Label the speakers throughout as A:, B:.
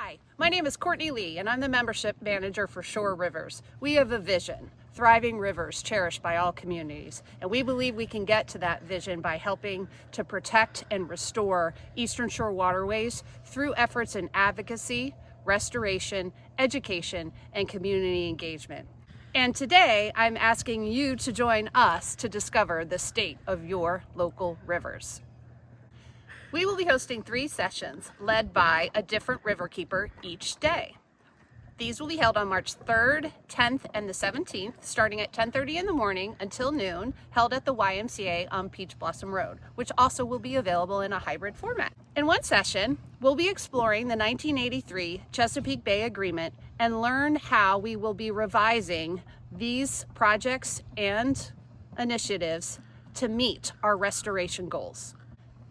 A: Hi, my name is Courtney Leigh, and I'm the membership manager for ShoreRivers. We have a vision, thriving rivers cherished by all communities, and we believe we can get to that vision by helping to protect and restore Eastern Shore waterways through efforts in advocacy, restoration, education, and community engagement. And today, I'm asking you to join us to discover the state of your local rivers. We will be hosting 3 sessions led by a different river keeper each day. These will be held on March 3rd, 10th, and the 17th, starting at 10:30 in the morning until noon, held at the YMCA on Peach Blossom Road, which also will be available in a hybrid format. In one session, we'll be exploring the 1983 Chesapeake Bay Agreement and learn how we will be revising these projects and initiatives to meet our restoration goals.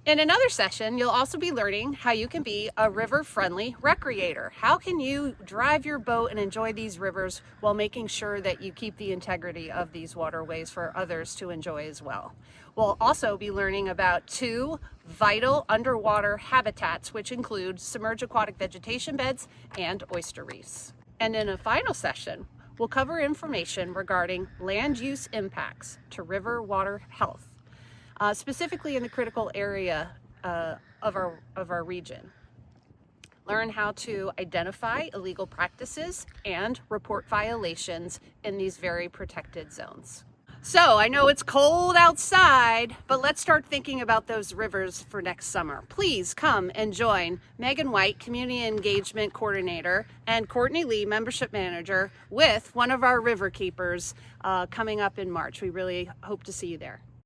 A: In another session, you'll also be learning how you can be a river-friendly recreator. How can you drive your boat and enjoy these rivers while making sure that you keep the integrity of these waterways for others to enjoy as well? We'll also be learning about 2 vital underwater habitats, which include submerged aquatic vegetation beds and oyster reefs. And in a final session, we'll cover information regarding land use impacts to river water health. Specifically in the critical area of our region. Learn how to identify illegal practices and report violations in these very protected zones. So I know it's cold outside, but let's start thinking about those rivers for next summer. Please come and join Megan White, Community Engagement Coordinator, and Courtney Leigh, Membership Manager, with one of our river keepers coming up in March. We really hope to see you there.